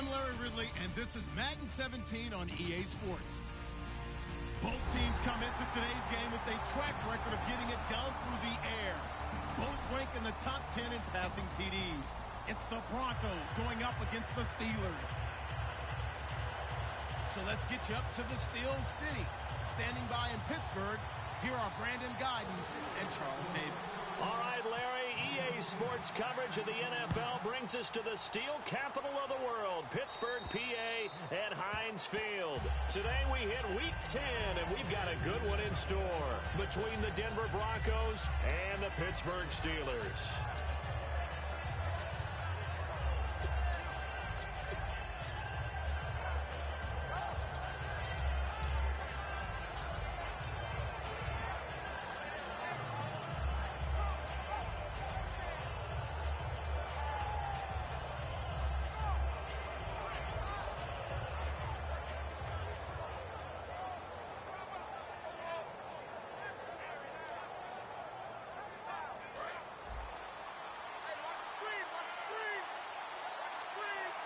I'm Larry Ridley, and this is Madden 17 on EA Sports. Both teams come into today's game with a track record of getting it done through the air. Both rank in the top 10 in passing TDs. It's the Broncos going up against the Steelers. So let's get you up to the Steel City. Standing by in Pittsburgh, here are Brandon Guyton and Charles Davis. All right, Larry, EA Sports coverage of the NFL brings us to the steel capital of the world, Pittsburgh, PA, at Heinz Field. Today we hit Week 10, and we've got a good one in store between the Denver Broncos and the Pittsburgh Steelers.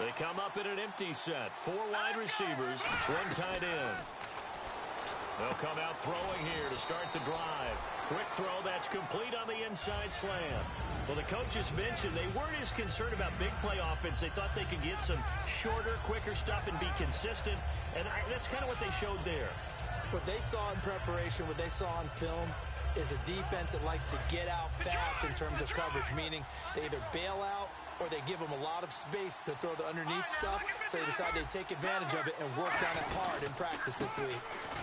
They come up in an empty set. 4 wide receivers, 1 tight end. They'll come out throwing here to start the drive. Quick throw, that's complete on the inside slam. Well, the coaches mentioned they weren't as concerned about big play offense. They thought they could get some shorter, quicker stuff and be consistent. And that's kind of what they showed there. What they saw in preparation, what they saw on film, is a defense that likes to get out fast in terms of coverage, meaning they either bail out or they give them a lot of space to throw the underneath stuff, so they decide to take advantage of it and work on it hard in practice this week.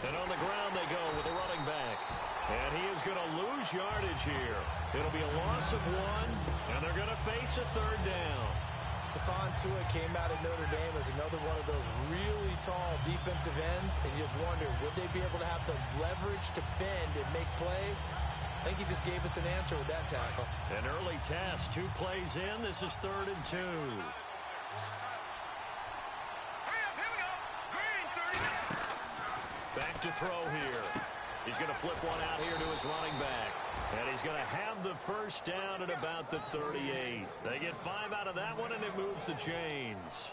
And on the ground they go with a running back. And he is going to lose yardage here. It'll be a loss of 1, and they're going to face a 3rd down. Stephon Tuitt came out of Notre Dame as another one of those really tall defensive ends, and you just wonder, would they be able to have the leverage to bend and make plays? I think he just gave us an answer with that tackle. An early test, 2 plays in. This is 3rd and 2. Back to throw here. He's going to flip one out here to his running back. And he's going to have the first down at about the 38. They get 5 out of that one, and it moves the chains.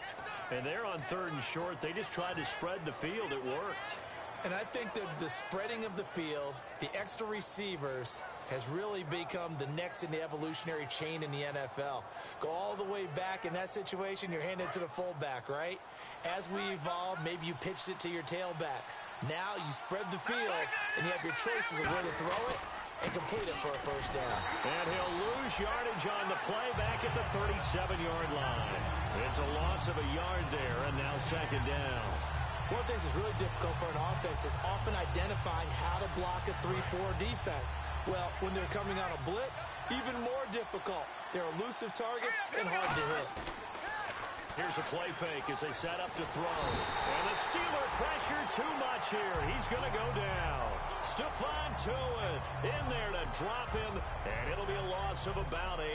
And they're on 3rd and short. They just tried to spread the field. It worked. And I think that the spreading of the field, the extra receivers, has really become the next in the evolutionary chain in the NFL. Go all the way back in that situation, you're handed to the fullback, right? As we evolve, maybe you pitched it to your tailback. Now you spread the field, and you have your choices of where to throw it and complete it for a first down. And he'll lose yardage on the play back at the 37-yard line. It's a loss of a yard there, and now 2nd down. One of the things that's really difficult for an offense is often identifying how to block a 3-4 defense. Well, when they're coming on a blitz, even more difficult. They're elusive targets and hard to hit. Here's a play fake as they set up to throw. And the Steeler pressure too much here. He's going to go down. Stephon Tuitt in there to drop him, and it'll be a loss of about 8.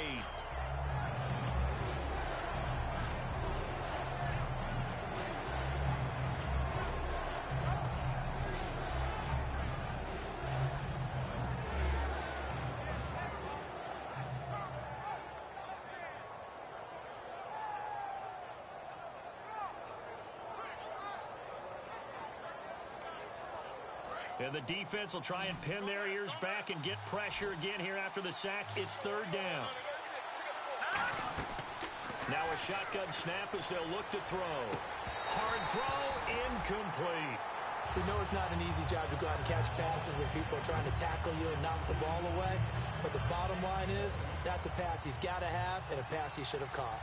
And the defense will try and pin their ears back and get pressure again here after the sack. It's 3rd down. Now a shotgun snap as they'll look to throw. Hard throw, incomplete. We know it's not an easy job to go out and catch passes when people are trying to tackle you and knock the ball away. But the bottom line is, that's a pass he's got to have and a pass he should have caught.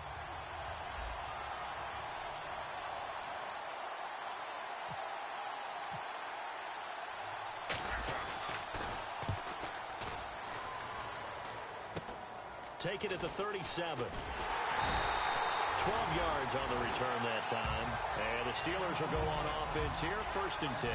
Take it at the 37. 12 yards on the return that time. And the Steelers will go on offense here, 1st and 10.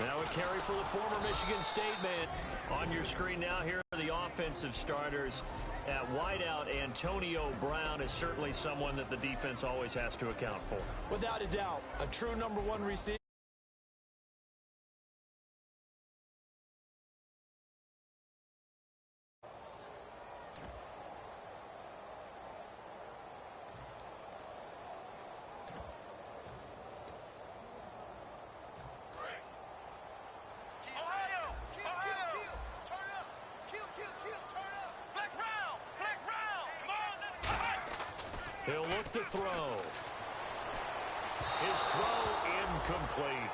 Now a carry for the former Michigan State man. On your screen now, here are the offensive starters. At wideout, Antonio Brown is certainly someone that the defense always has to account for. Without a doubt, a true number one receiver. He'll look to throw. His throw incomplete.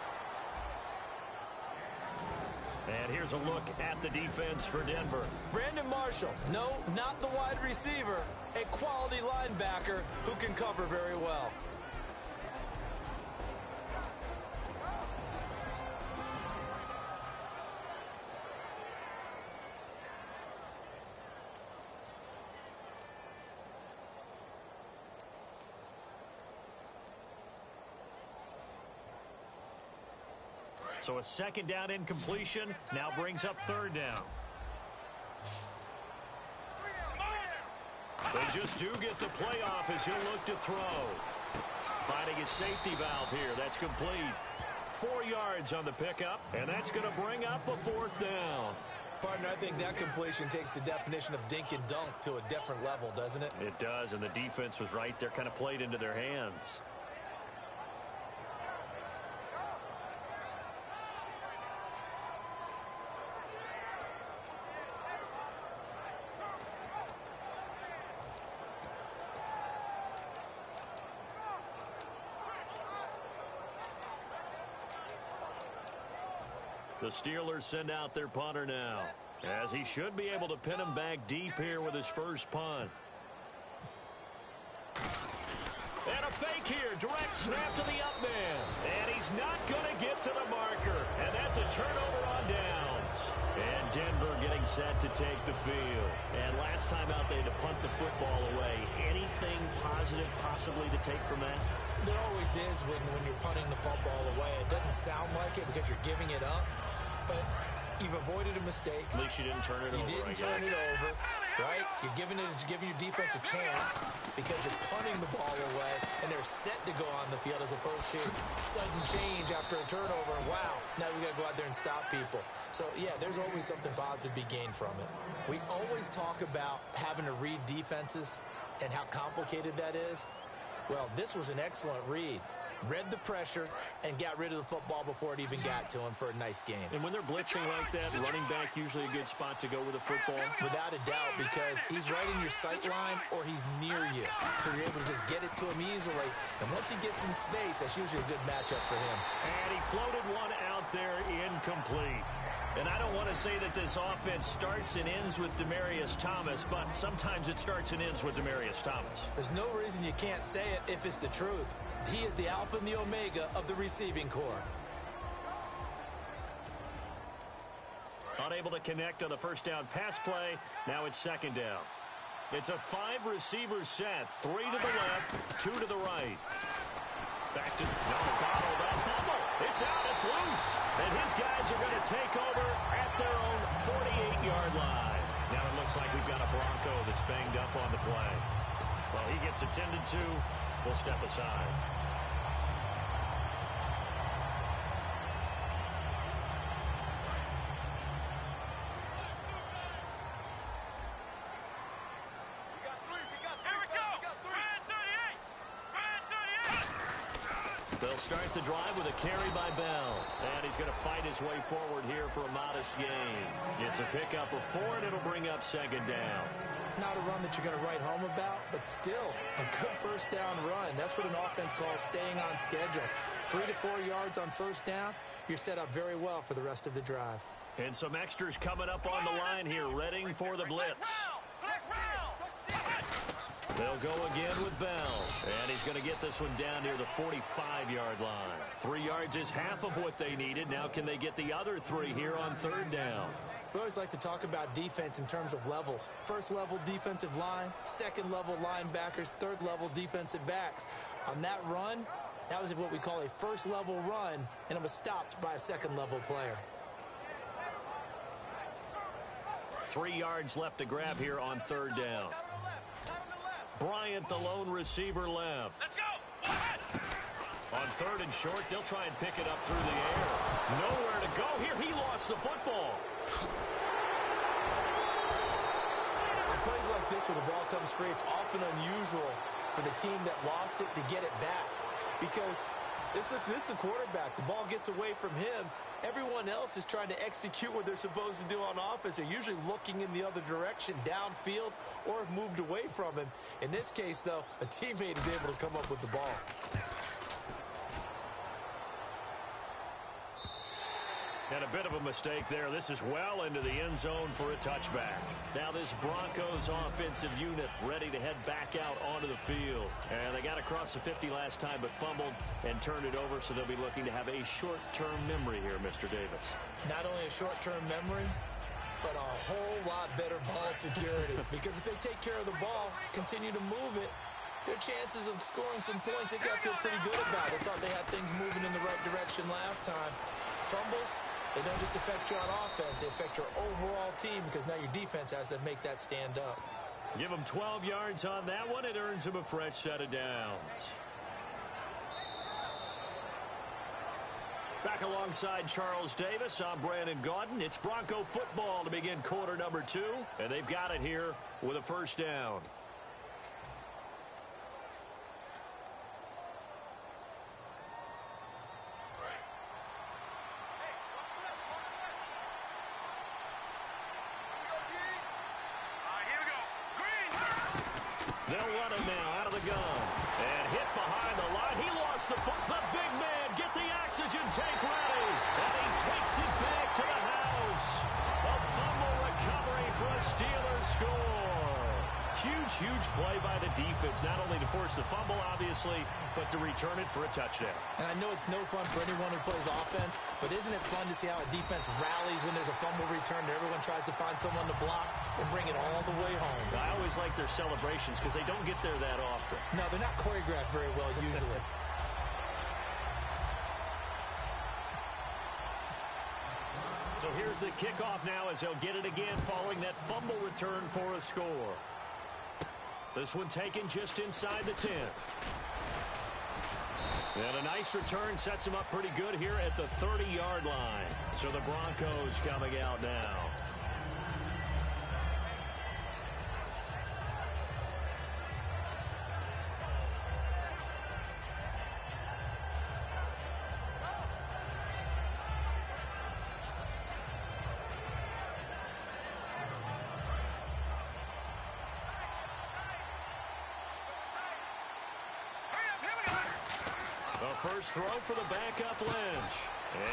And here's a look at the defense for Denver. Brandon Marshall, no, not the wide receiver, a quality linebacker who can cover very well. So a second down incompletion now brings up third down. They just do get the play off as he'll look to throw. Finding his safety valve here. That's complete. 4 yards on the pickup, and that's going to bring up a fourth down. Partner, I think that completion takes the definition of dink and dunk to a different level, doesn't it? It does, and the defense was right there, kind of played into their hands. The Steelers send out their punter now, as he should be able to pin him back deep here with his first punt. And a fake here, direct snap to the up man. And he's not going to get to the marker. And that's a turnover on downs. And Denver getting set to take the field. And last time out they had to punt the football away. Anything positive possibly to take from that? There always is when you're punting the football away. It doesn't sound like it because you're giving it up, but you've avoided a mistake. At least you didn't turn it over. You didn't turn it over, right? You're giving your defense a chance because you're punting the ball away, and they're set to go on the field as opposed to sudden change after a turnover. Wow, now we got to go out there and stop people. So, yeah, there's always something positive to be gained from it. We always talk about having to read defenses and how complicated that is. Well, this was an excellent read. Read the pressure and got rid of the football before it even got to him for a nice game. And when they're blitzing like that, running back usually a good spot to go with a football? Without a doubt, because he's right in your sight line or he's near you. So you're able to just get it to him easily. And once he gets in space, that's usually a good matchup for him. And he floated one out there incomplete. And I don't want to say that this offense starts and ends with Demaryius Thomas, but sometimes it starts and ends with Demaryius Thomas. There's no reason you can't say it if it's the truth. He is the alpha and the omega of the receiving corps. Unable to connect on the first down pass play. Now it's second down. It's a 5-receiver set. 3 to the left, 2 to the right. Back to Bottle. That fumble. It's out. It's loose. And his guys are going to take over at their own 48-yard line. Now it looks like we've got a Bronco that's banged up on the play. Well, he gets attended to. We'll step aside. They'll start the drive with a carry by Bell. And he's going to fight his way forward here for a modest gain. It's a pickup of 4, and it'll bring up second down. Not a run that you're going to write home about, but still a good first down run. That's what an offense calls staying on schedule. 3 to 4 yards on first down, you're set up very well for the rest of the drive. And some extras coming up on the line here, readying for the blitz. They'll go again with Bell. And he's going to get this one down near the 45-yard line. 3 yards is half of what they needed. Now can they get the other 3 here on third down? We always like to talk about defense in terms of levels. First level defensive line, second level linebackers, third level defensive backs. On that run, that was what we call a first level run, and it was stopped by a second level player. 3 yards left to grab here on third down. Bryant, the lone receiver, left. Let's go. On third and short, they'll try and pick it up through the air. Nowhere to go here. He lost the football. In plays like this where the ball comes free, it's often unusual for the team that lost it to get it back. Because this is the quarterback. The ball gets away from him. Everyone else is trying to execute what they're supposed to do on offense. They're usually looking in the other direction, downfield, or have moved away from him. In this case, though, a teammate is able to come up with the ball. And a bit of a mistake there. This is well into the end zone for a touchback. Now this Broncos offensive unit ready to head back out onto the field. And they got across the 50 last time but fumbled and turned it over, so they'll be looking to have a short-term memory here, Mr. Davis. Not only a short-term memory, but a whole lot better ball security. Because if they take care of the ball, continue to move it, their chances of scoring some points, they got to feel pretty good about it. They thought they had things moving in the right direction last time. Fumbles, they don't just affect you on offense, they affect your overall team because now your defense has to make that stand up. Give them 12 yards on that one. It earns them a fresh set of downs. Back alongside Charles Davis, I'm Brandon Gaudin. It's Bronco football to begin quarter number 2, and they've got it here with a first down. They'll run it now out of the gun. And hit behind the line. He lost the foot. The big man, get the oxygen tank ready. And he takes it back to the house. A fumble recovery for a Steelers score. Huge play by the defense. Not only to force the fumble, obviously, but to return it for a touchdown. And I know it's no fun for anyone who plays offense, but isn't it fun to see how a defense rallies when there's a fumble return and everyone tries to find someone to block and bring it all the way home? I always like their celebrations because they don't get there that often. No, they're not choreographed very well usually. So here's the kickoff now as they'll get it again following that fumble return for a score. This one taken just inside the 10. And a nice return sets them up pretty good here at the 30-yard line. So the Broncos coming out now. The first throw for the backup Lynch.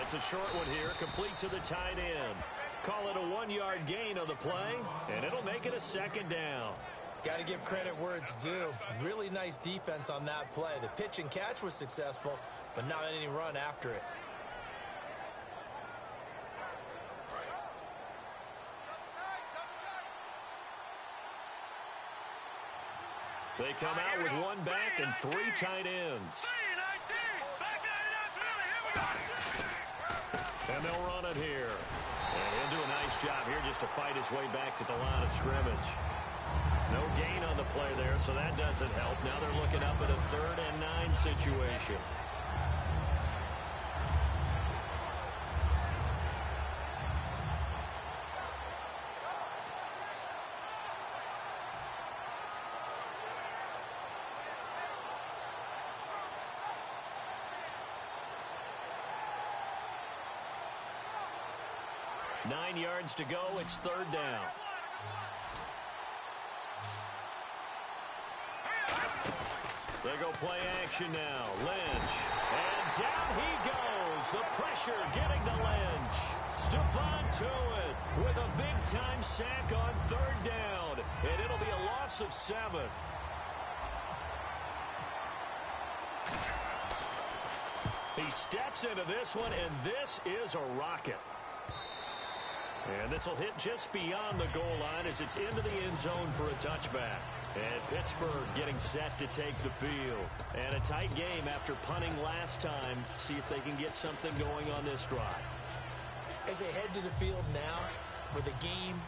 It's a short one here, complete to the tight end. Call it a 1-yard gain on the play, and it'll make it a second down. Got to give credit where it's due. Really nice defense on that play. The pitch and catch was successful, but not any run after it. They come out with one back and 3 tight ends. And they'll run it here. And he'll do a nice job here just to fight his way back to the line of scrimmage. No gain on the play there, so that doesn't help. Now they're looking up at a 3rd and 9 situation. Nine yards to go. It's 3rd down. They go play action now. Lynch. And down he goes. The pressure getting to Lynch. Stephon Tuitt with a big-time sack on 3rd down. And it'll be a loss of 7. He steps into this one, and this is a rocket. And this will hit just beyond the goal line as it's into the end zone for a touchback. And Pittsburgh getting set to take the field. And a tight game after punting last time. See if they can get something going on this drive. As they head to the field now, where the game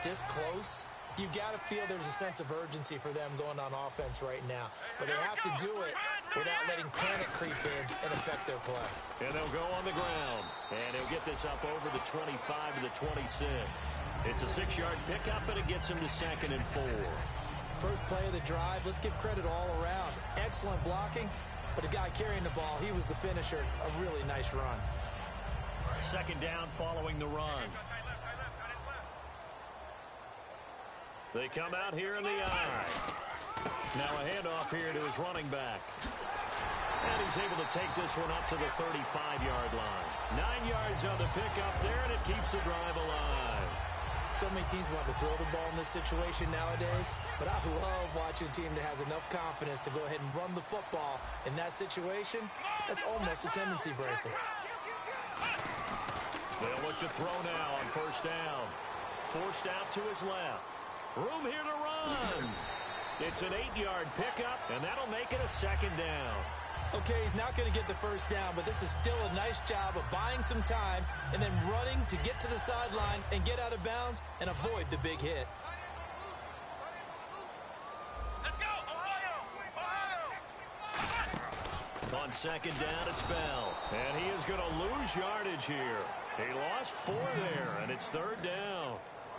this close, you've got to feel there's a sense of urgency for them going on offense right now. But they have to do it without letting panic creep in and affect their play. And they'll go on the ground. And he'll get this up over the 25 to the 26. It's a 6-yard pickup, and it gets him to 2nd and 4. First play of the drive, let's give credit all around. Excellent blocking, but the guy carrying the ball, he was the finisher. A really nice run. 2nd down following the run. They come out here in the eye. Now a handoff here to his running back. And he's able to take this one up to the 35-yard line. 9 yards on the pickup there, and it keeps the drive alive. So many teams want to throw the ball in this situation nowadays, but I love watching a team that has enough confidence to go ahead and run the football. In that situation, that's almost a tendency breaker. They'll look to throw now on 1st down. Forced out to his left. Room here to run. It's an 8-yard pickup, and that'll make it a 2nd down. Okay, he's not going to get the 1st down, but this is still a nice job of buying some time and then running to get to the sideline and get out of bounds and avoid the big hit. Let's go, Ohio! On 2nd down, it's Bell. And he is going to lose yardage here. He lost 4 there, and it's 3rd down.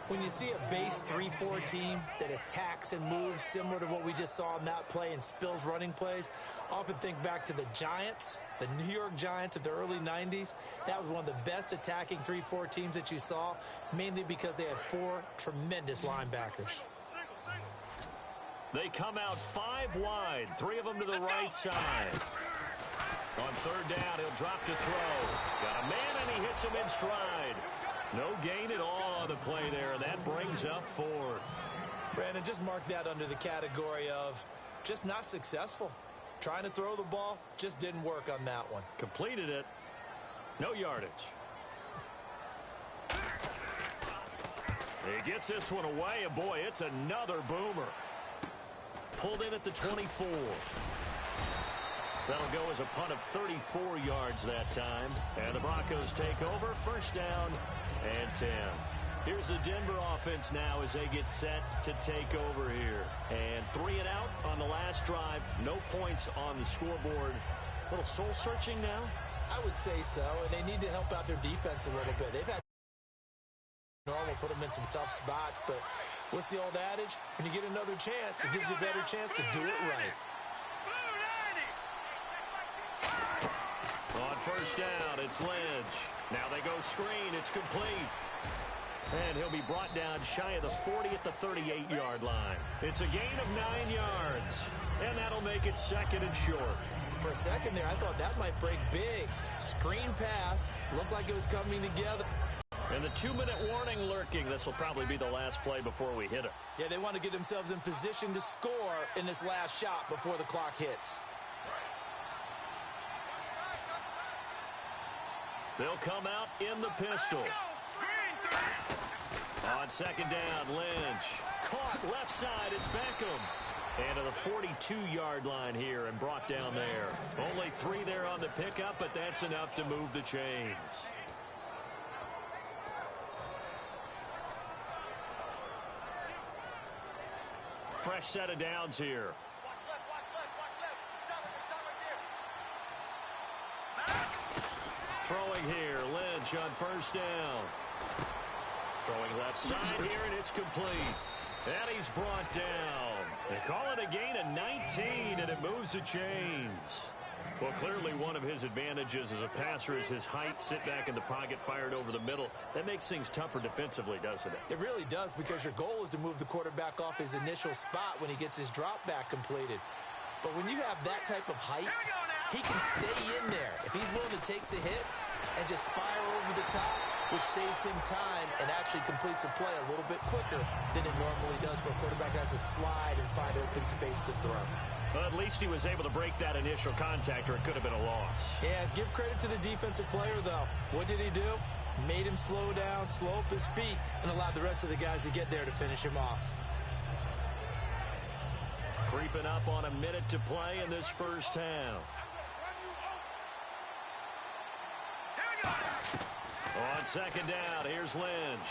When you see a base 3-4 team that attacks and moves similar to what we just saw in that play and spills running plays, often think back to the Giants, the New York Giants of the early 90s. That was one of the best attacking 3-4 teams that you saw, mainly because they had 4 tremendous linebackers. They come out 5 wide, 3 of them to the right side. On 3rd down, he'll drop to throw. Got a man, and he hits him in stride. No gain at all on the play there, and that brings up 4th. Brandon, just mark that under the category of just not successful. Trying to throw the ball, just didn't work on that one. Completed it. No yardage. He gets this one away, and boy, it's another boomer. Pulled in at the 24. That'll go as a punt of 34 yards that time. And the Broncos take over. 1st down and 10. Here's the Denver offense now as they get set to take over here. And 3 and out on the last drive. No points on the scoreboard. A little soul-searching now? I would say so, and they need to help out their defense a little bit. They've had normal, put them in some tough spots, but what's the old adage? When you get another chance, it gives you a better chance to do it right. On 1st down, it's Lynch. Now they go screen. It's complete. And he'll be brought down shy of the 40 at the 38-yard line. It's a gain of 9 yards. And that'll make it 2nd and short. For a second there, I thought that might break big. Screen pass. Looked like it was coming together. And the 2-minute warning lurking. This will probably be the last play before we hit it. Yeah, they want to get themselves in position to score in this last shot before the clock hits. They'll come out in the pistol. On 2nd down, Lynch. Caught left side, it's Beckham. And to the 42-yard line here and brought down there. Only 3 there on the pickup, but that's enough to move the chains. Fresh set of downs here. Throwing here, Lynch on 1st down. Throwing left side here, and it's complete. And he's brought down. They call it a gain of 19, and it moves the chains. Well, clearly one of his advantages as a passer is his height. Sit back in the pocket, fired over the middle. That makes things tougher defensively, doesn't it? It really does, because your goal is to move the quarterback off his initial spot when he gets his drop back completed. But when you have that type of height, he can stay in there. If he's willing to take the hits and just fire over the top, which saves him time and actually completes a play a little bit quicker than it normally does for a quarterback who has to slide and find open space to throw. Well, at least he was able to break that initial contact, or it could have been a loss. Yeah, give credit to the defensive player, though. What did he do? Made him slow down, slow up his feet, and allowed the rest of the guys to get there to finish him off. Creeping up on a minute to play in this first half. On 2nd down, here's Lynch.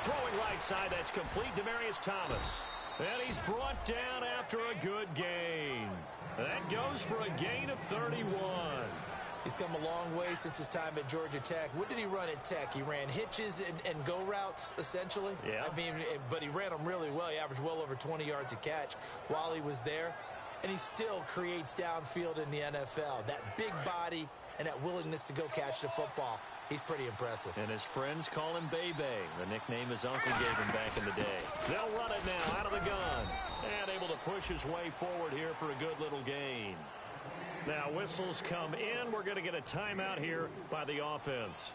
Throwing right side, that's complete. Demaryius Thomas. And he's brought down after a good gain. That goes for a gain of 31. He's come a long way since his time at Georgia Tech. What did he run at Tech? He ran hitches and go routes, essentially. Yeah. I mean, but he ran them really well. He averaged well over 20 yards a catch while he was there. And he still creates downfield in the NFL. That big body and that willingness to go catch the football. He's pretty impressive. And his friends call him Bebe, the nickname his uncle gave him back in the day. They'll run it now out of the gun. And able to push his way forward here for a good little gain. Now whistles come in. We're going to get a timeout here by the offense.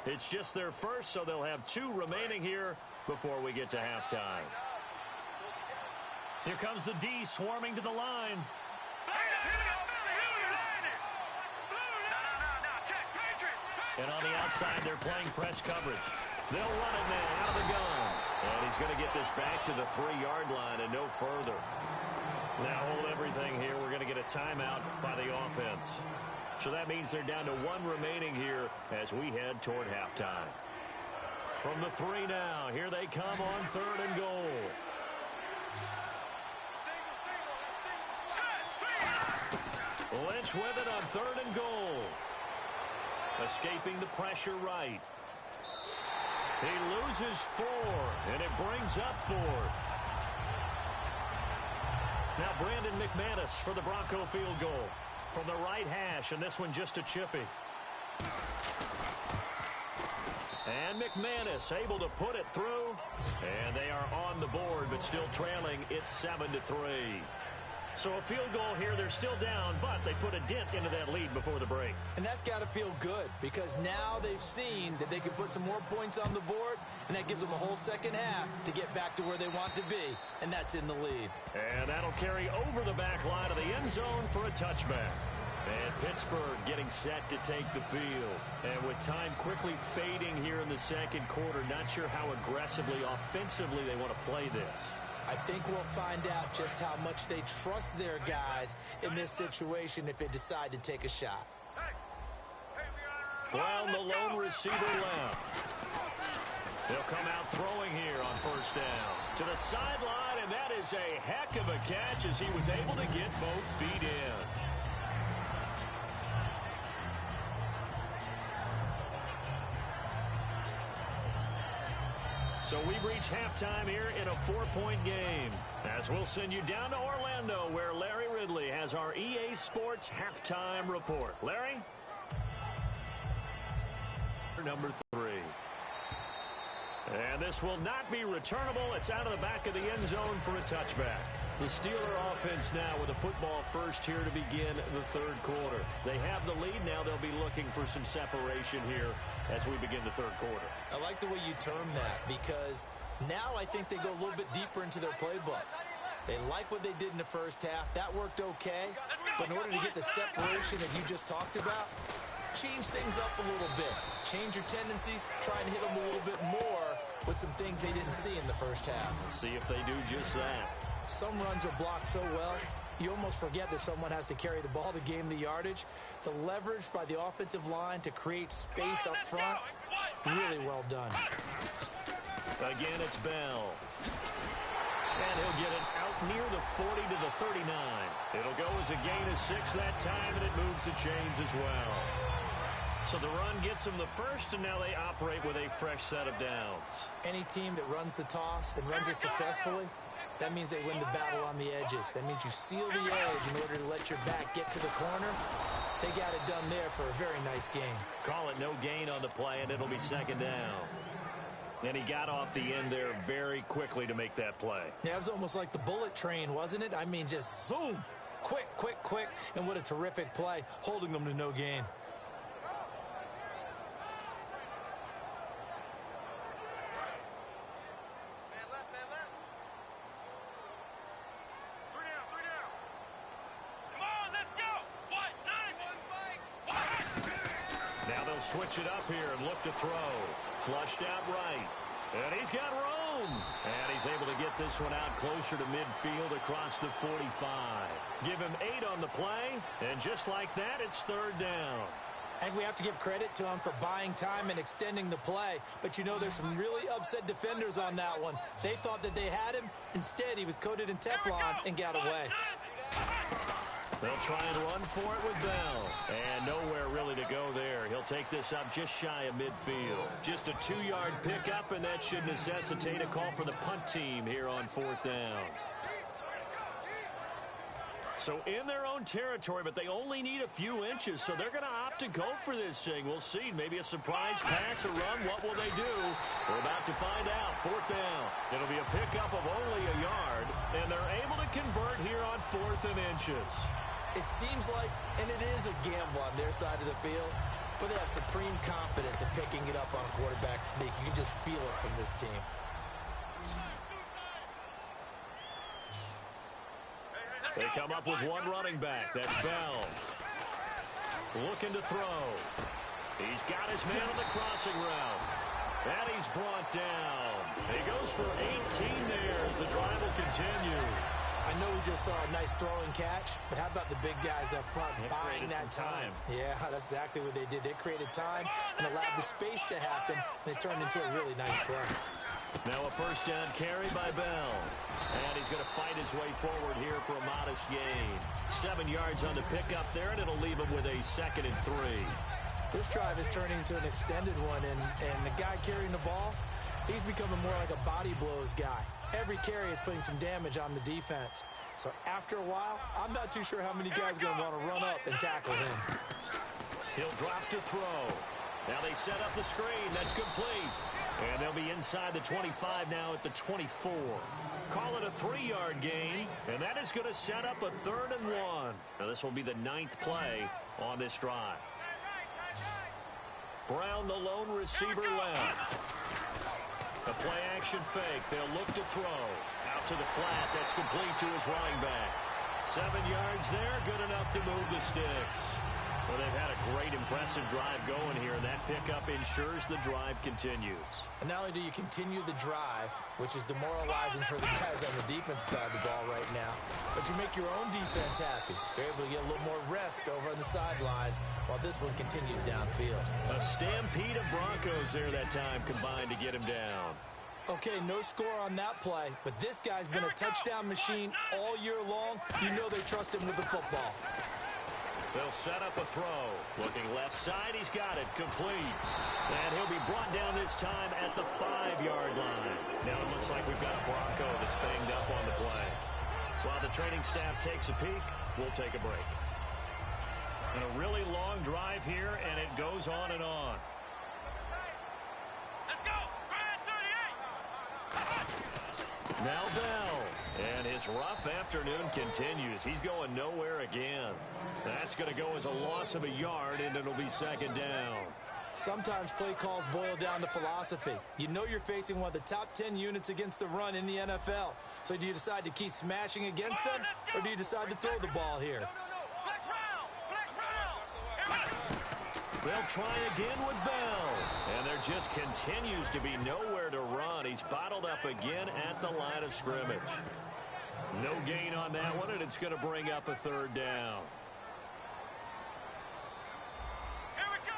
It's just their first, so they'll have 2 remaining here before we get to halftime. Here comes the D swarming to the line. And on the outside, they're playing press coverage. They'll run it now out of the gun. And he's going to get this back to the 3-yard line and no further. Now hold everything here. We're going to get a timeout by the offense. So that means they're down to 1 remaining here as we head toward halftime. From the 3 now, here they come on 3rd and goal. Lynch with it on 3rd and goal. Escaping the pressure right. He loses 4, and it brings up 4th. Now Brandon McManus for the Bronco field goal. From the right hash, and this one just a chippy. And McManus able to put it through. And they are on the board, but still trailing. It's 7-3. So a field goal here, they're still down, but they put a dent into that lead before the break. And that's got to feel good because now they've seen that they can put some more points on the board, and that gives them a whole second half to get back to where they want to be, and that's in the lead. And that'll carry over the back line of the end zone for a touchback. And Pittsburgh getting set to take the field. And with time quickly fading here in the second quarter, not sure how aggressively, offensively they want to play this. I think we'll find out just how much they trust their guys in this situation if they decide to take a shot. Brown, the lone receiver left. He'll come out throwing here on 1st down. To the sideline, and that is a heck of a catch as he was able to get both feet in. So we've reached halftime here in a 4-point game. As we'll send you down to Orlando, where Larry Ridley has our EA Sports halftime report. Larry? Number 3. And this will not be returnable. It's out of the back of the end zone for a touchback. The Steeler offense now with a football first here to begin the 3rd quarter. They have the lead now. They'll be looking for some separation here as we begin the 3rd quarter. I like the way you term that because now I think they go a little bit deeper into their playbook. They like what they did in the first half. That worked okay. But in order to get the separation that you just talked about, change things up a little bit. Change your tendencies. Try and hit them a little bit more with some things they didn't see in the first half. See if they do just that. Some runs are blocked so well, you almost forget that someone has to carry the ball to gain the yardage. The leverage by the offensive line to create space up front, really well done. Again, it's Bell. And he'll get it out near the 40 to the 39. It'll go as a gain of 6 that time, and it moves the chains as well. So the run gets them the first, and now they operate with a fresh set of downs. Any team that runs the toss and runs it successfully, that means they win the battle on the edges. That means you seal the edge in order to let your back get to the corner. They got it done there for a very nice game. Call it no gain on the play, and it'll be 2nd down. And he got off the end there very quickly to make that play. Yeah, it was almost like the bullet train, wasn't it? I mean, just zoom. Quick, quick, quick. And what a terrific play, holding them to no gain. Switch it up here and look to throw. Flushed out right. And he's got room. And he's able to get this one out closer to midfield across the 45. Give him 8 on the play. And just like that, it's 3rd down. I think we have to give credit to him for buying time and extending the play. But, you know, there's some really upset defenders on that one. They thought that they had him. Instead, he was coated in Teflon and got away. They'll try and run for it with Bell. And nowhere really to go there. He'll take this up just shy of midfield. Just a 2-yard pickup, and that should necessitate a call for the punt team here on 4th down. So in their own territory, but they only need a few inches, so they're going to opt to go for this thing. We'll see. Maybe a surprise pass or run. What will they do? We're about to find out. 4th down. It'll be a pickup of only a yard, and they're able to convert here on 4th and inches. It seems like, and it is a gamble on their side of the field, but they have supreme confidence in picking it up on a quarterback sneak. You can just feel it from this team. They come up with one running back. That's Bell. Looking to throw. He's got his man on the crossing route. And he's brought down. He goes for 18 there as the drive will continue. I know we just saw a nice throwing catch, but how about the big guys up front buying that time? Yeah, that's exactly what they did. They created time and allowed the space to happen, and it turned into a really nice play. Now a 1st down carry by Bell. And he's going to fight his way forward here for a modest gain. 7 yards on the pickup there, and it'll leave him with a 2nd and 3. This drive is turning into an extended one, and the guy carrying the ball, he's becoming more like a body blows guy. Every carry is putting some damage on the defense. So after a while, I'm not too sure how many guys are going to want to run up and tackle him. He'll drop to throw. Now they set up the screen. That's complete. And they'll be inside the 25 now at the 24. Call it a 3-yard gain, and that is going to set up a 3rd and 1. Now this will be the 9th play on this drive. Brown, the lone receiver left. A play-action fake. They'll look to throw. Out to the flat. That's complete to his running back. 7 yards there. Good enough to move the sticks. Well, they've had a great, impressive drive going here, and that pickup ensures the drive continues. And not only do you continue the drive, which is demoralizing for the guys on the defensive side of the ball right now, but you make your own defense happy. They're able to get a little more rest over on the sidelines while this one continues downfield. A stampede of Broncos there that time combined to get him down. Okay, no score on that play, but this guy's been a touchdown machine all year long. You know they trust him with the football. They'll set up a throw. Looking left side, he's got it. Complete. And he'll be brought down this time at the 5-yard line. Now it looks like we've got a Bronco that's banged up on the play. While the training staff takes a peek, we'll take a break. And a really long drive here, and it goes on and on. Let's go! Now Bell. And his rough afternoon continues. He's going nowhere again. That's going to go as a loss of a yard, and it'll be 2nd down. Sometimes play calls boil down to philosophy. You know you're facing one of the top 10 units against the run in the NFL. So do you decide to keep smashing against them, or do you decide to throw the ball here? They'll try again with Bell. And there just continues to be nowhere to run. He's bottled up again at the line of scrimmage. No gain on that one, and it's going to bring up a 3rd down. Here we go!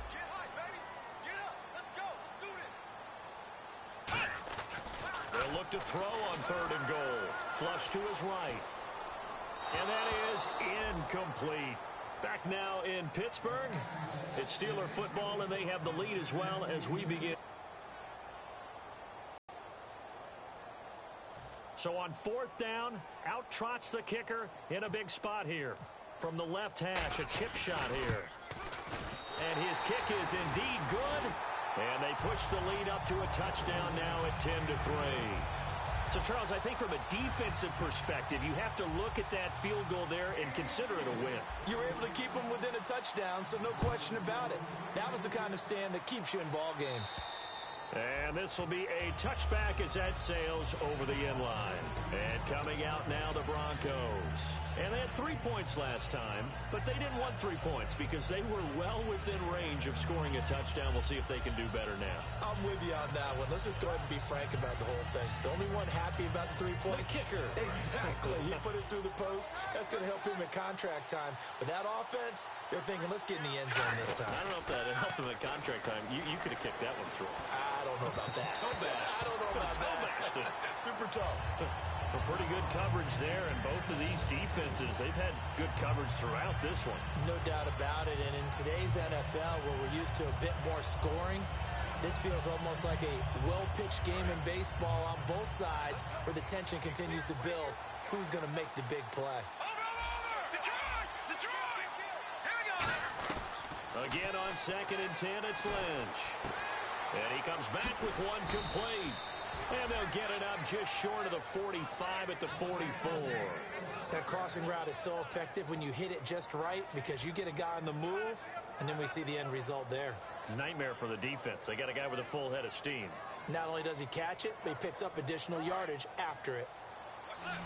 Get high, baby! Get up! Let's go! Let's do this! They'll look to throw on 3rd and goal. Flush to his right. And that is incomplete. Back now in Pittsburgh. It's Steeler football, and they have the lead as well as we begin. So on 4th down, out trots the kicker in a big spot here. From the left hash, a chip shot here. And his kick is indeed good. And they push the lead up to a touchdown now at 10-3. So, Charles, I think from a defensive perspective, you have to look at that field goal there and consider it a win. You were able to keep them within a touchdown, so no question about it. That was the kind of stand that keeps you in ball games. And this will be a touchback as that sails over the end line. And coming out now, the Broncos. And they had 3 points last time, but they didn't want 3 points because they were well within range of scoring a touchdown. We'll see if they can do better now. I'm with you on that one. Let's just go ahead and be frank about the whole thing. The only one happy about the 3-point kicker. Exactly. He put it through the post. That's going to help him in contract time. But that offense, they're thinking, let's get in the end zone this time. I don't know if that helped him at contract time. You could have kicked that one through. I don't know about that. Toe bash. I don't know about that. Super tough. A pretty good coverage there, and both of these defenses, they've had good coverage throughout this one. No doubt about it, and in today's NFL, where we're used to a bit more scoring, this feels almost like a well-pitched game in baseball on both sides where the tension continues to build. Who's going to make the big play? Detroit! Here we go! Again on 2nd and 10, it's Lynch. And he comes back with one complete. And they'll get it up just short of the 45 at the 44. That crossing route is so effective when you hit it just right because you get a guy on the move, and then we see the end result there. It's a nightmare for the defense. They got a guy with a full head of steam. Not only does he catch it, but he picks up additional yardage after it. What's left?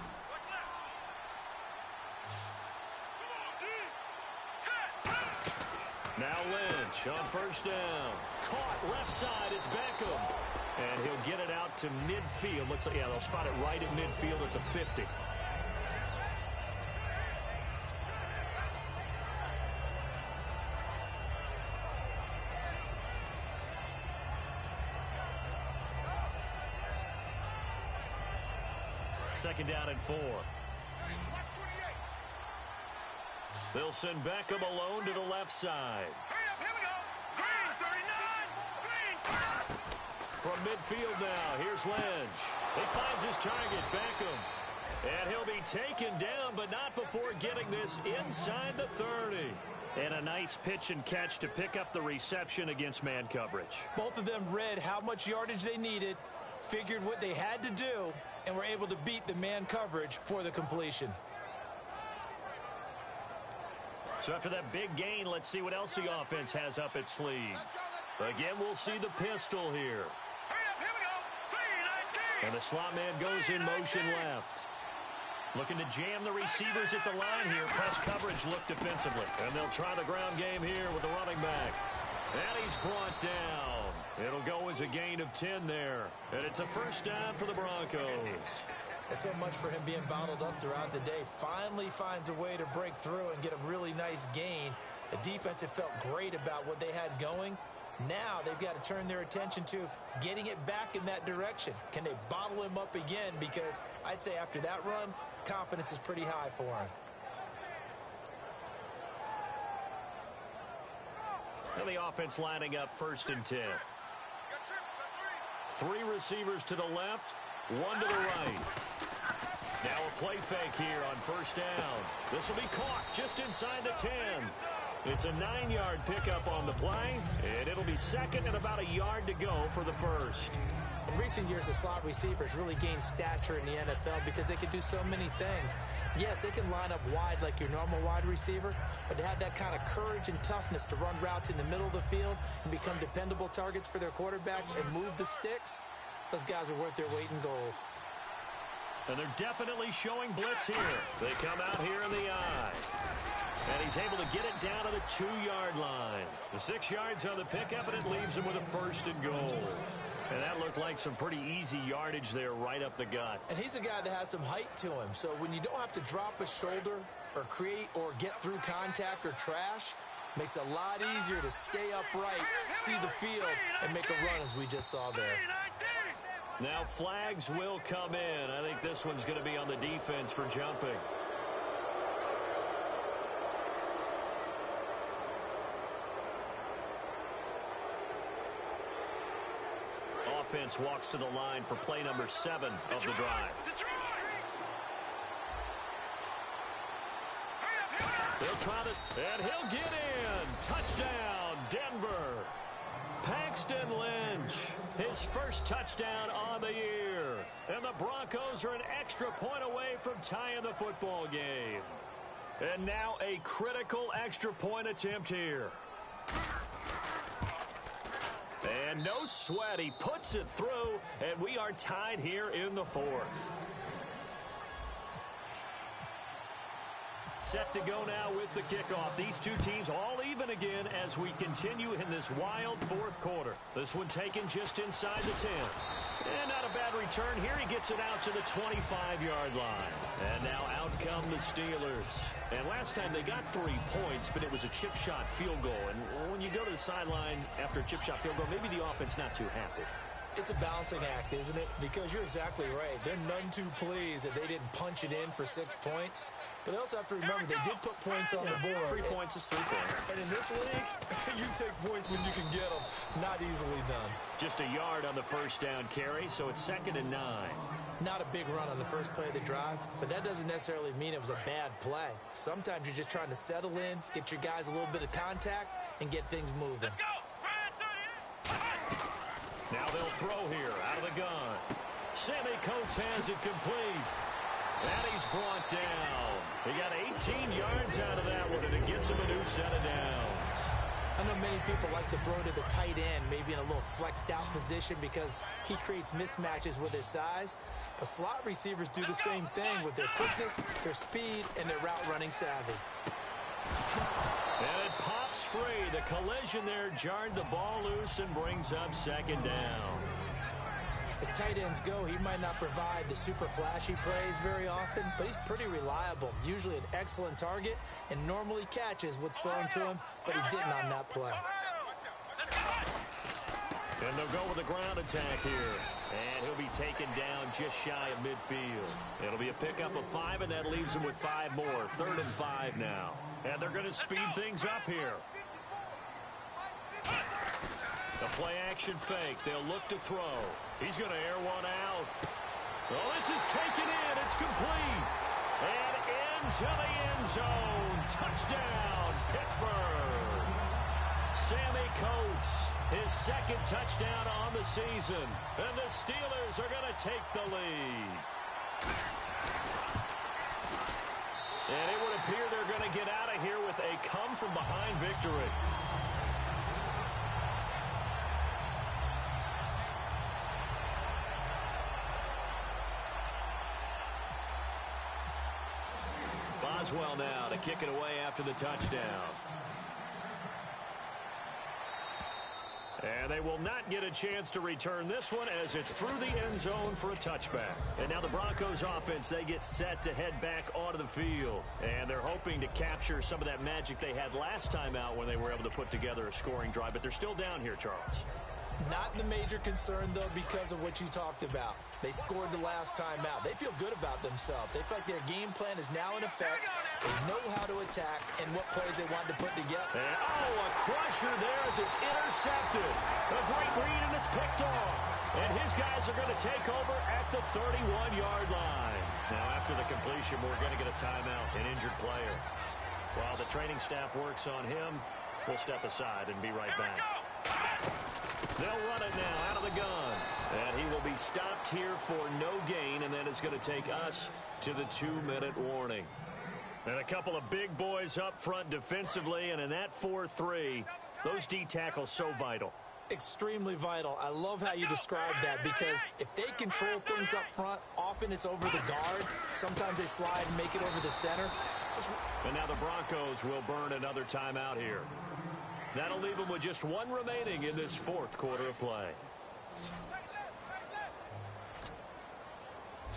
Now Lynch on 1st down. Caught left side. It's Beckham. And he'll get it out to midfield. Looks like, yeah, they'll spot it right at midfield at the 50. Second down and 4. They'll send Beckham alone to the left side. Here we go! Green, 39! Green! From midfield now, here's Lynch. He finds his target, Beckham. And he'll be taken down, but not before getting this inside the 30. And a nice pitch and catch to pick up the reception against man coverage. Both of them read how much yardage they needed, figured what they had to do, and were able to beat the man coverage for the completion. So after that big gain, let's see what else the offense has up its sleeve. Again, we'll see the pistol here. Here we go! 3-19! And the slot man goes in motion left. Looking to jam the receivers at the line here. Press coverage look defensively. And they'll try the ground game here with the running back. And he's brought down. It'll go as a gain of 10 there. And it's a 1st down for the Broncos. There's so much for him being bottled up throughout the day. Finally finds a way to break through and get a really nice gain. The defense had felt great about what they had going. Now they've got to turn their attention to getting it back in that direction. Can they bottle him up again? Because I'd say after that run, confidence is pretty high for him. And the offense lining up 1st and 10. 3 receivers to the left, 1 to the right. Now a play fake here on 1st down. This will be caught just inside the 10. It's a 9-yard pickup on the play, and it'll be 2nd and about a yard to go for the 1st. In recent years, the slot receivers really gained stature in the NFL because they can do so many things. Yes, they can line up wide like your normal wide receiver, but to have that kind of courage and toughness to run routes in the middle of the field and become dependable targets for their quarterbacks and move the sticks, those guys are worth their weight in gold. And they're definitely showing blitz here. They come out here in the eye. And he's able to get it down to the 2-yard line. The 6 yards on the pickup, and it leaves him with a 1st and goal. And that looked like some pretty easy yardage there right up the gut. And he's a guy that has some height to him. So when you don't have to drop a shoulder or create or get through contact or trash, makes it a lot easier to stay upright, see the field, and make a run as we just saw there. Now flags will come in. I think this one's going to be on the defense for jumping. Offense walks to the line for play number 7 of the drive. They'll try this, and he'll get in. Touchdown, Denver. Paxton Lynch, his 1st touchdown on the year. And the Broncos are an extra point away from tying the football game. And now a critical extra point attempt here. And no sweat. He puts it through, and we are tied here in the fourth. Set to go now with the kickoff. These two teams all even again as we continue in this wild fourth quarter. This one taken just inside the 10. And not a bad return here. He gets it out to the 25-yard line. And now out come the Steelers. And last time they got 3 points, but it was a chip shot field goal. And when you go to the sideline after a chip shot field goal, maybe the offense not too happy. It's a balancing act, isn't it? Because you're exactly right. They're none too pleased that they didn't punch it in for 6 points. But they also have to remember they did put points on the board. 3 points is 3 points. And in this league, you take points when you can get them. Not easily done. Just a yard on the first down carry, so it's 2nd and 9. Not a big run on the first play of the drive, but that doesn't necessarily mean it was a bad play. Sometimes you're just trying to settle in, get your guys a little bit of contact, and get things moving. Now they'll throw here out of the gun. Sammy Coates has it complete. And he's brought down. He got 18 yards out of that one, and it gets him a new set of downs. I know many people like to throw to the tight end, maybe in a little flexed out position because he creates mismatches with his size. But slot receivers do the same thing with their quickness, their speed, and their route running savvy. And it pops free. The collision there jarred the ball loose and brings up 2nd down. As tight ends go, he might not provide the super flashy plays very often, but he's pretty reliable, usually an excellent target, and normally catches what's thrown to him, but he didn't on that play. And they'll go with a ground attack here. And he'll be taken down just shy of midfield. It'll be a pickup of 5, and that leaves him with 5 more. 3rd and 5 now. And they're going to speed things up here. The play-action fake. They'll look to throw. He's going to air one out. Oh, this is taken in. It's complete. And into the end zone. Touchdown, Pittsburgh. Sammy Coates, his 2nd touchdown on the season. And the Steelers are going to take the lead. And it would appear they're going to get out of here with a come-from-behind victory. Boswell now to kick it away after the touchdown. And they will not get a chance to return this one as it's through the end zone for a touchback. And now the Broncos offense, they get set to head back onto the field. And they're hoping to capture some of that magic they had last time out when they were able to put together a scoring drive. But they're still down here, Charles. Not the major concern, though, because of what you talked about. They scored the last time out. They feel good about themselves. They feel like their game plan is now in effect. They know how to attack and what plays they want to put together. And, a crusher there as it's intercepted. A great read, and it's picked off. And his guys are going to take over at the 31-yard line. Now, after the completion, we're going to get a timeout, an injured player. While the training staff works on him, we'll step aside and be right back. They'll run it now out of the gun. And he will be stopped here for no gain, and then it's going to take us to the 2-minute warning. And a couple of big boys up front defensively, and in that 4-3, those D tackles so vital. Extremely vital. I love how you describe that because if they control things up front, often it's over the guard. Sometimes they slide and make it over the center. And now the Broncos will burn another timeout here. That'll leave them with just 1 remaining in this 4th quarter of play.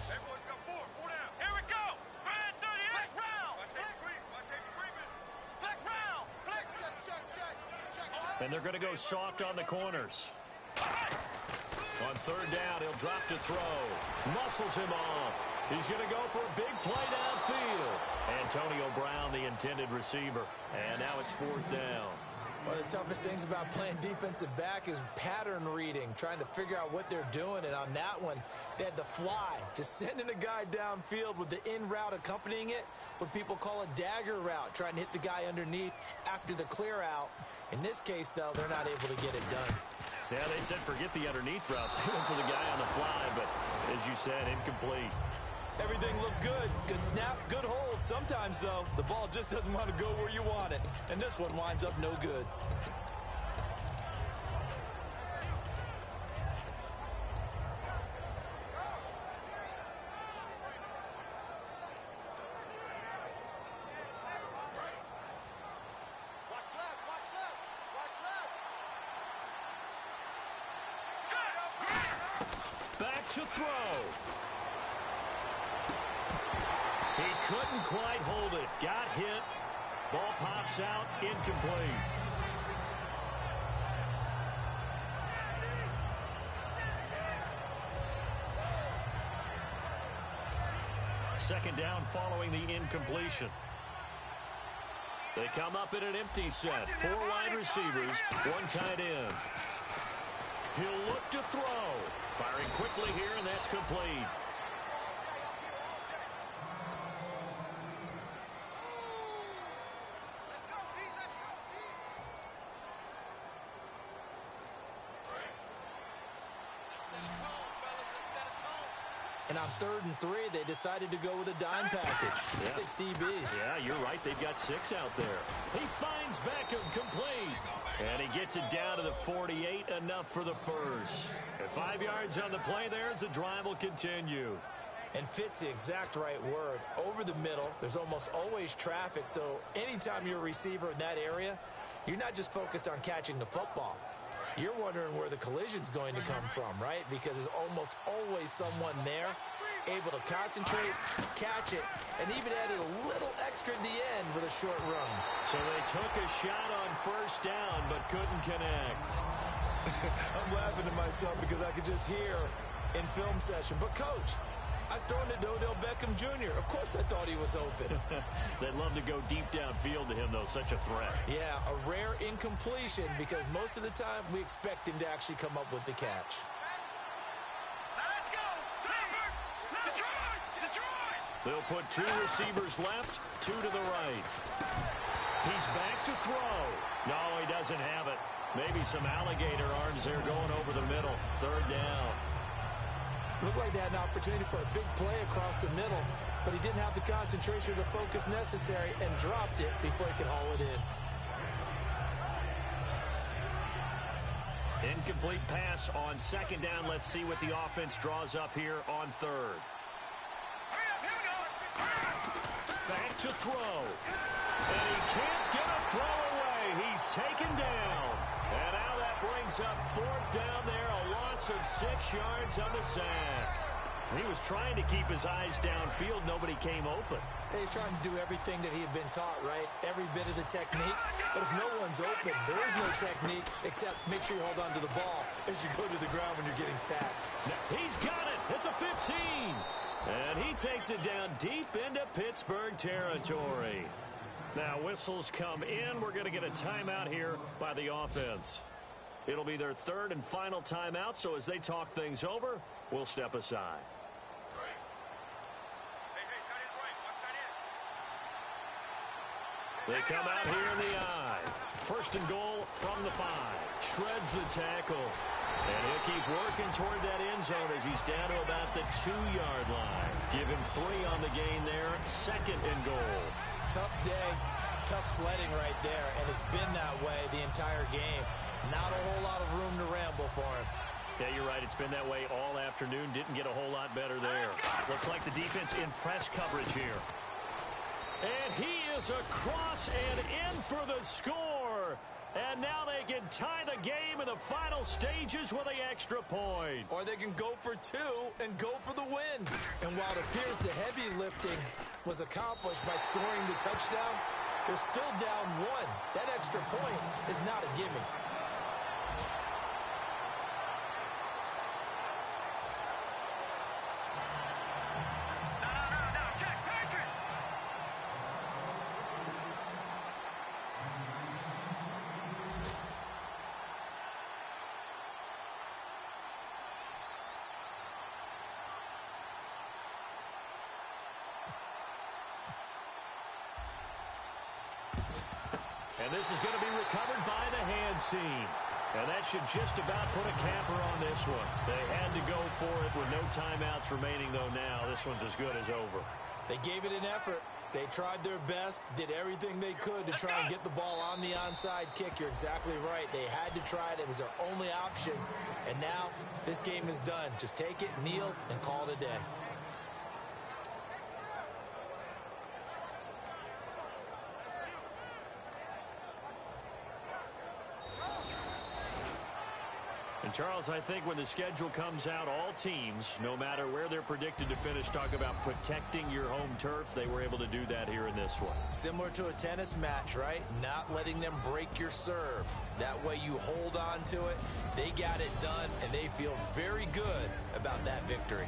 Here we go. Flex round. Flex round. And they're going to go soft on the corners. On 3rd down, he'll drop to throw. Muscles him off. He's going to go for a big play downfield. Antonio Brown, the intended receiver. And now it's 4th down. One of the toughest things about playing defensive back is pattern reading, trying to figure out what they're doing. And on that one, they had the fly, just sending a guy downfield with the in route accompanying it, what people call a dagger route, trying to hit the guy underneath after the clear out. In this case, though, they're not able to get it done. Yeah, they said forget the underneath route. They went for the guy on the fly, but as you said, incomplete. Everything looked good. Good snap, good hold. Sometimes, though, the ball just doesn't want to go where you want it. And this one winds up no good. Back to throw. He couldn't quite hold it. Got hit. Ball pops out, incomplete. Second down following the incompletion. They come up in an empty set. 4 wide receivers, 1 tight end. He'll look to throw. Firing quickly here, and that's complete. And on 3rd and 3, they decided to go with a dime package. Yeah. 6 DBs. Yeah, you're right. They've got 6 out there. He finds Beckham complete. And he gets it down to the 48, enough for the first. And 5 yards on the play there as the drive will continue. And fits the exact right word. Over the middle, there's almost always traffic. So anytime you're a receiver in that area, you're not just focused on catching the football. You're wondering where the collision's going to come from, right? Because there's almost always someone there able to concentrate, catch it, and even added a little extra at the end with a short run. So they took a shot on first down but couldn't connect. I'm laughing to myself because I could just hear in film session, but coach, I was throwing it to Odell Beckham Jr. Of course I thought he was open. They'd love to go deep downfield to him, though. Such a threat. Yeah, a rare incompletion because most of the time we expect him to actually come up with the catch. Let's go! Detroit! They'll put 2 receivers left, 2 to the right. He's back to throw. No, he doesn't have it. Maybe some alligator arms there going over the middle. 3rd down. Looked like they had an opportunity for a big play across the middle, but he didn't have the concentration or the focus necessary and dropped it before he could haul it in. Incomplete pass on 2nd down. Let's see what the offense draws up here on 3rd. Back to throw. And he can't get a throw away. He's taken down. And now that brings up 4th down there. A loss of 6 yards on the sack. He was trying to keep his eyes downfield. Nobody came open. He's trying to do everything that he had been taught, right? Every bit of the technique. But if no one's open, there is no technique except make sure you hold on to the ball as you go to the ground when you're getting sacked. He's got it at the 15. And he takes it down deep into Pittsburgh territory. Now whistles come in. We're going to get a timeout here by the offense. It'll be their 3rd and final timeout, so as they talk things over, we'll step aside. They come out here in the eye. 1st and goal from the 5. Shreds the tackle. And he'll keep working toward that end zone as he's down to about the 2-yard line. Give him 3 on the gain there. 2nd and goal. Tough day, tough sledding right there, and it's been that way the entire game. Not a whole lot of room to ramble for him. Yeah, you're right. It's been that way all afternoon. Didn't get a whole lot better there. Looks like the defense in press coverage here. And he is across and in for the score. And now they can tie the game in the final stages with the extra point. Or they can go for 2 and go for the win. And while it appears the heavy lifting was accomplished by scoring the touchdown, they're still down 1. That extra point is not a gimme. And this is going to be recovered by the hands team. And that should just about put a capper on this one. They had to go for it with no timeouts remaining, though, now. This one's as good as over. They gave it an effort. They tried their best, did everything they could to try and get the ball on the onside kick. You're exactly right. They had to try it. It was their only option. And now this game is done. Just take it, kneel, and call it a day. And And Charles, I think when the schedule comes out, all teams, no matter where they're predicted to finish, talk about protecting your home turf. They were able to do that here in this one. Similar to a tennis match, right? Not letting them break your serve. That way you hold on to it. They got it done, and they feel very good about that victory.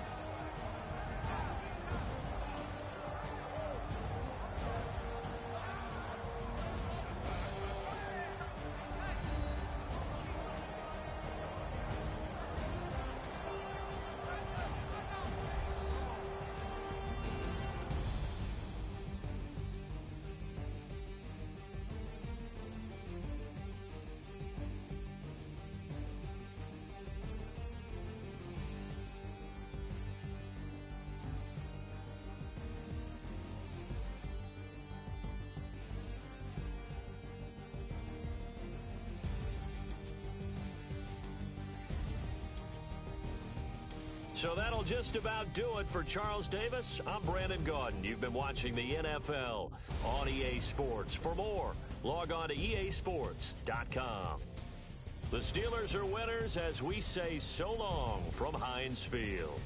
So that'll just about do it for Charles Davis. I'm Brandon Gaudin. You've been watching the NFL on EA Sports. For more, log on to easports.com. The Steelers are winners as we say so long from Heinz Field.